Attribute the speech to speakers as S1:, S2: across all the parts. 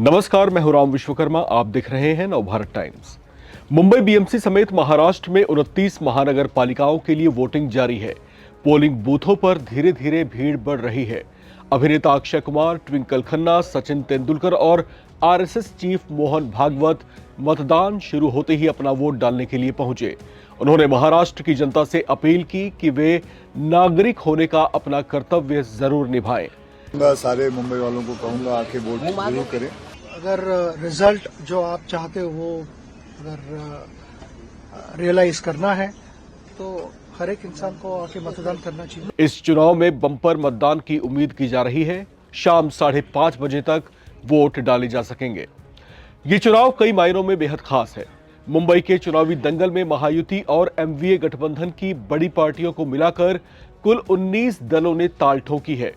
S1: नमस्कार, मैं हूं राम विश्वकर्मा। आप देख रहे हैं नवभारत टाइम्स। मुंबई बीएमसी समेत महाराष्ट्र में 29 महानगर पालिकाओं के लिए वोटिंग जारी है। पोलिंग बूथों पर धीरे धीरे भीड़ बढ़ रही है। अभिनेता अक्षय कुमार, ट्विंकल खन्ना, सचिन तेंदुलकर और आरएसएस चीफ मोहन भागवत मतदान शुरू होते ही अपना वोट डालने के लिए पहुंचे। उन्होंने महाराष्ट्र की जनता से अपील की कि वे नागरिक होने का अपना कर्तव्य जरूर निभाएं।
S2: सारे मुंबई वालों को कहूंगा आके वोट जरूर करें।
S3: अगर रिजल्ट जो आप चाहते हो वो अगर रियलाइज करना है तो हर एक इंसान को आके मतदान करना चाहिए।
S1: इस चुनाव में बम्पर मतदान की उम्मीद की जा रही है। शाम 5:30 बजे तक वोट डाले जा सकेंगे। ये चुनाव कई मायनों में बेहद खास है। मुंबई के चुनावी दंगल में महायुति और एमवीए गठबंधन की बड़ी पार्टियों को मिलाकर कुल 19 दलों ने ताल ठोकी है।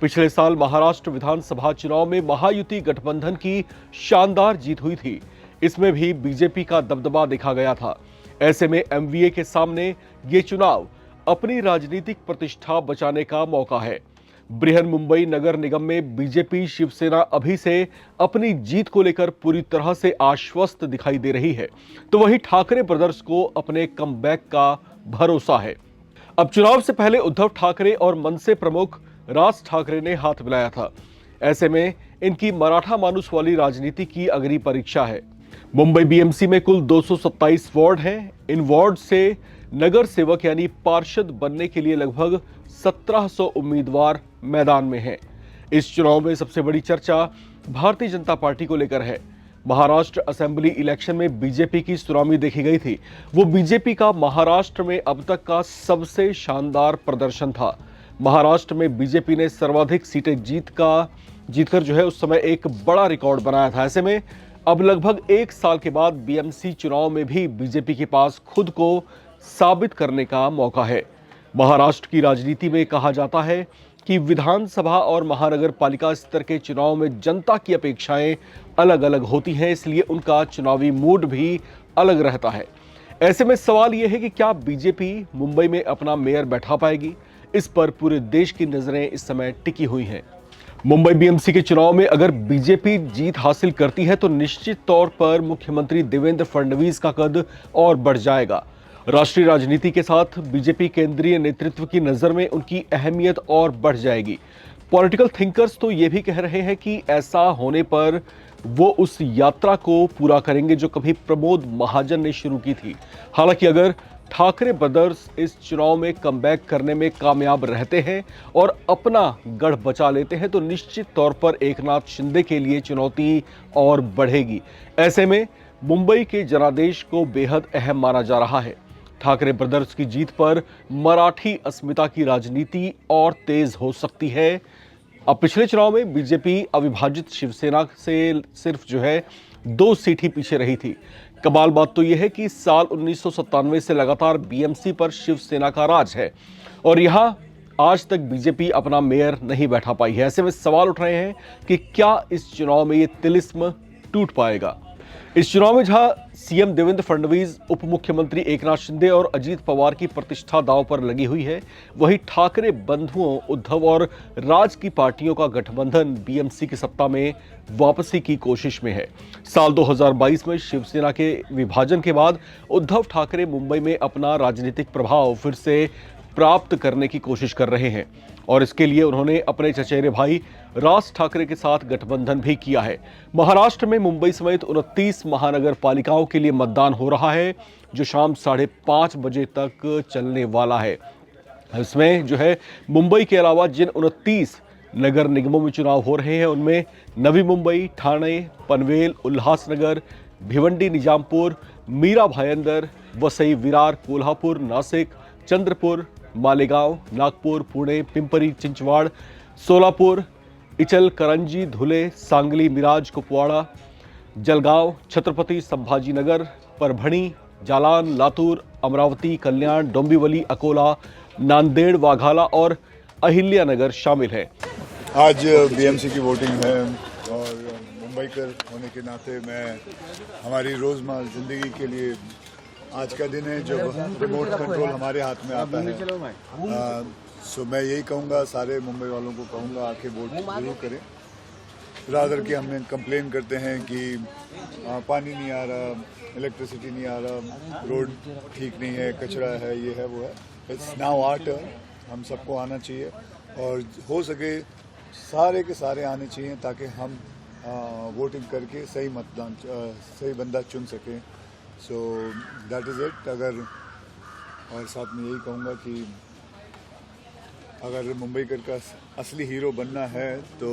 S1: पिछले साल महाराष्ट्र विधानसभा चुनाव में महायुति गठबंधन की शानदार जीत हुई थी। इसमें भी बीजेपी का दबदबा देखा गया था। ऐसे में एमवीए के सामने ये चुनाव अपनी राजनीतिक प्रतिष्ठा बचाने का मौका है। बृहन मुंबई नगर निगम में बीजेपी शिवसेना अभी से अपनी जीत को लेकर पूरी तरह से आश्वस्त दिखाई दे रही है, तो वहीं ठाकरे ब्रदर्स को अपने कमबैक का भरोसा है। अब चुनाव से पहले उद्धव ठाकरे और मनसे प्रमुख राज ठाकरे ने हाथ मिलाया था। ऐसे में इनकी मराठा मानुस वाली राजनीति की अगली परीक्षा है। मुंबई बीएमसी में कुल 227 वार्ड हैं। इन वार्ड से नगर सेवक यानी पार्षद बनने के लिए लगभग 1700 उम्मीदवार मैदान में हैं। इस चुनाव में सबसे बड़ी चर्चा भारतीय जनता पार्टी को लेकर है। महाराष्ट्र असेंबली इलेक्शन में बीजेपी की सुनामी देखी गई थी। वो बीजेपी का महाराष्ट्र में अब तक का सबसे शानदार प्रदर्शन था। महाराष्ट्र में बीजेपी ने सर्वाधिक सीटें जीतकर जो है उस समय एक बड़ा रिकॉर्ड बनाया था। ऐसे में अब लगभग एक साल के बाद बीएमसी चुनाव में भी बीजेपी के पास खुद को साबित करने का मौका है। महाराष्ट्र की राजनीति में कहा जाता है कि विधानसभा और महानगर पालिका स्तर के चुनाव में जनता की अपेक्षाएं अलग अलग होती हैं, इसलिए उनका चुनावी मूड भी अलग रहता है। ऐसे में सवाल यह है कि क्या बीजेपी मुंबई में अपना मेयर बैठा पाएगी? इस पर पूरे देश की नजरें इस समय टिकी हुई हैं। मुंबई बीएमसी के चुनाव में अगर बीजेपी जीत हासिल करती है तो निश्चित तौर पर मुख्यमंत्री देवेंद्र फडणवीस का कद और बढ़ जाएगा। राष्ट्रीय राजनीति के साथ बीजेपी केंद्रीय नेतृत्व की नजर में उनकी अहमियत और बढ़ जाएगी। पॉलिटिकल थिंकर्स तो ये भी कह रहे हैं कि ऐसा होने पर वो उस यात्रा को पूरा करेंगे जो कभी प्रमोद महाजन ने शुरू की थी। हालांकि अगर ठाकरे ब्रदर्स इस चुनाव में कमबैक करने में कामयाब रहते हैं और अपना गढ़ बचा लेते हैं तो निश्चित तौर पर एकनाथ शिंदे के लिए चुनौती और बढ़ेगी। ऐसे में मुंबई के जनादेश को बेहद अहम माना जा रहा है। ठाकरे ब्रदर्स की जीत पर मराठी अस्मिता की राजनीति और तेज हो सकती है। अब पिछले चुनाव में बीजेपी अविभाजित शिवसेना से सिर्फ 2 सीट ही पीछे रही थी। कमाल बात तो यह है कि साल 1997 से लगातार बीएमसी पर शिवसेना का राज है और यहां आज तक बीजेपी अपना मेयर नहीं बैठा पाई है। ऐसे में सवाल उठ रहे हैं कि क्या इस चुनाव में ये तिलिस्म टूट पाएगा। इस चुनाव में जहां सीएम देवेंद्र फडणवीस, उप मुख्यमंत्री एकनाथ शिंदे और अजीत पवार की प्रतिष्ठा दांव पर लगी हुई है, वहीं ठाकरे बंधुओं उद्धव और राज की पार्टियों का गठबंधन बीएमसी की सत्ता में वापसी की कोशिश में है। साल 2022 में शिवसेना के विभाजन के बाद उद्धव ठाकरे मुंबई में अपना राजनीतिक प्रभाव फिर से प्राप्त करने की कोशिश कर रहे हैं और इसके लिए उन्होंने अपने चचेरे भाई राज ठाकरे के साथ गठबंधन भी किया है। महाराष्ट्र में मुंबई समेत 29 महानगर पालिकाओं के लिए मतदान हो रहा है जो शाम 5:30 बजे तक चलने वाला है। इसमें मुंबई के अलावा जिन 29 नगर निगमों में चुनाव हो रहे हैं उनमें नवी मुंबई, ठाणे, पनवेल, उल्हासनगर, भिवंडी, निजामपुर, मीरा भायंदर, वसई, विरार, कोल्हापुर, नासिक, चंद्रपुर, मालेगांव, नागपुर, पुणे, पिंपरी चिंचवाड़, सोलापुर, इचलकरंजी, धुले, सांगली, मिराज, कुपवाड़ा, जलगांव, छत्रपति संभाजीनगर, परभणी, जालान, लातूर, अमरावती, कल्याण, डोंबिवली, अकोला, नांदेड़, वाघाला और अहिल्यानगर शामिल है।
S2: आज बीएमसी की वोटिंग है और मुंबईकर होने के नाते मैं हमारी रोजमर्रा जिंदगी के लिए आज का दिन है जब रिमोट कंट्रोल हमारे हाथ में आता है। सो मैं यही कहूँगा, सारे मुंबई वालों को कहूँगा आके वोट जरूर करें। रादर कि हमने कंप्लेन करते हैं कि पानी नहीं आ रहा, इलेक्ट्रिसिटी नहीं आ रहा, रोड ठीक नहीं है, कचरा है, ये है, वो है। इट्स नाउ आवर टर्न, हम सबको आना चाहिए और हो सके सारे के सारे आने चाहिए ताकि हम वोटिंग करके सही मतदान सही बंदा चुन सकें। So that is it. और साथ में यही कहूँगा कि अगर मुंबईकर का असली हीरो बनना है तो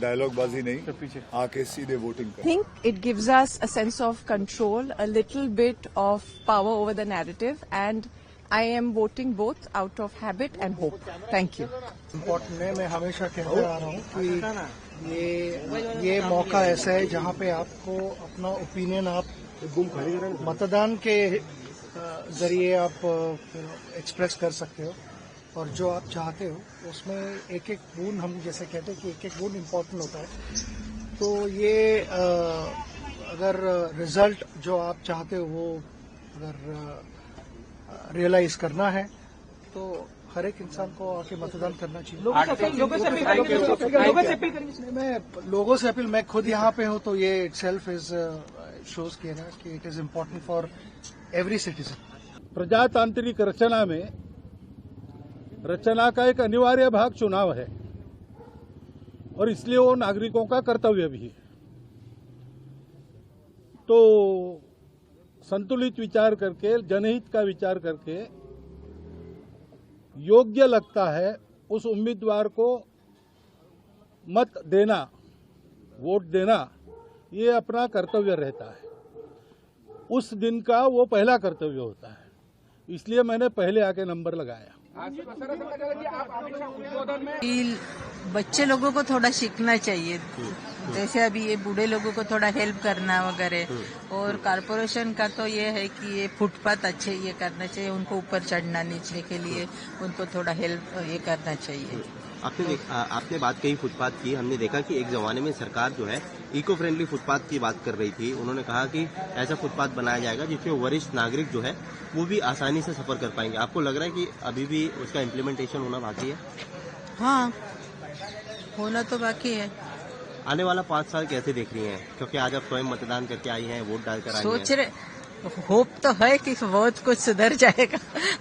S2: डायलॉग बाजी नहीं, आके सीधे voting
S4: I think it gives us a sense of control, a little bit of power over the narrative, and I am voting both out of habit and hope. Thank you.
S3: Important है। मैं हमेशा कहते आ रहा हूँ कि ये मौका ऐसा है जहाँ पे आपको अपना ओपिनियन आप मतदान के जरिए आप एक्सप्रेस कर सकते हो और जो आप चाहते हो उसमें एक एक बूंद, हम जैसे कहते हैं कि एक एक बूंद इम्पोर्टेंट होता है। तो ये अगर रिजल्ट जो आप चाहते हो वो अगर रियलाइज करना है तो हर एक इंसान को आके मतदान करना चाहिए। लोगों से अपील, मैं खुद यहाँ पे हूँ तो ये इटसेल्फ इज शोज किया ना कि it is important for every citizen.
S5: प्रजातांत्रिक रचना में रचना का एक अनिवार्य भाग चुनाव है और इसलिए वो नागरिकों का कर्तव्य भी है। तो संतुलित विचार करके, जनहित का विचार करके योग्य लगता है उस उम्मीदवार को मत देना, वोट देना, ये अपना कर्तव्य रहता है। उस दिन का वो पहला कर्तव्य होता है, इसलिए मैंने पहले आके नंबर लगाया।
S6: बच्चे लोगों को थोड़ा सीखना चाहिए, जैसे अभी ये बूढ़े लोगों को थोड़ा हेल्प करना वगैरह। और कारपोरेशन का तो ये है कि ये फुटपाथ अच्छे ये करना चाहिए, उनको ऊपर चढ़ना नीचे के लिए उनको थोड़ा हेल्प ये करना चाहिए।
S7: आपने बात कही फुटपाथ की। हमने देखा कि एक जमाने में सरकार जो है इको फ्रेंडली फुटपाथ की बात कर रही थी। उन्होंने कहा कि ऐसा फुटपाथ बनाया जाएगा जिसमें वरिष्ठ नागरिक जो है वो भी आसानी से सफर कर पाएंगे। आपको लग रहा है कि अभी भी उसका इम्प्लीमेंटेशन होना बाकी है?
S6: हाँ, होना तो बाकी है।
S7: आने वाला 5 साल कैसे देख रही हैं? क्योंकि आज आप स्वयं मतदान करके आई हैं, वोट डालकर आई हैं।
S6: सोच रहे, होप तो है कि बहुत कुछ सुधर जाएगा।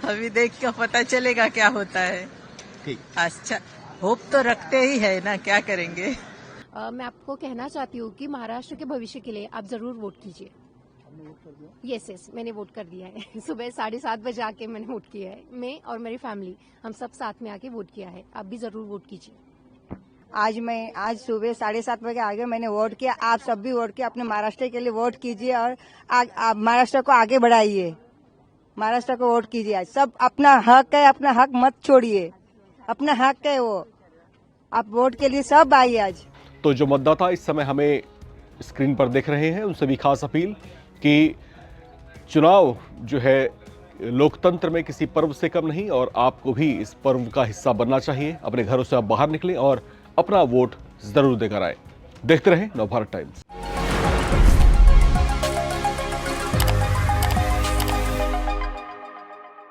S6: अभी देख के पता चलेगा क्या होता है।
S7: ठीक,
S6: अच्छा, होप तो रखते ही है ना, क्या करेंगे।
S8: मैं आपको कहना चाहती हूँ कि महाराष्ट्र के भविष्य के लिए आप जरूर वोट कीजिए। यस, मैंने वोट कर दिया है। सुबह 7:30 बजे आके मैंने वोट किया है। मैं और मेरी फैमिली हम सब साथ में आके वोट किया है। आप भी जरूर वोट कीजिए।
S9: आज सुबह 7:30 बजे आगे मैंने वोट किया। आप सब भी वोट किया, अपने महाराष्ट्र के लिए वोट कीजिए और महाराष्ट्र को आगे बढ़ाइए। महाराष्ट्र को वोट कीजिए। आज सब अपना हक है, अपना हक मत छोड़िए, अपना हक है वो। आप वोट के लिए सब आइए आज।
S1: तो जो मतदाता इस समय हमें स्क्रीन पर देख रहे हैं उनसे भी खास अपील कि चुनाव जो है लोकतंत्र में किसी पर्व से कम नहीं और आपको भी इस पर्व का हिस्सा बनना चाहिए। अपने घरों से आप बाहर निकलें और अपना वोट जरूर देकर आए। देखते रहें नवभारत टाइम्स।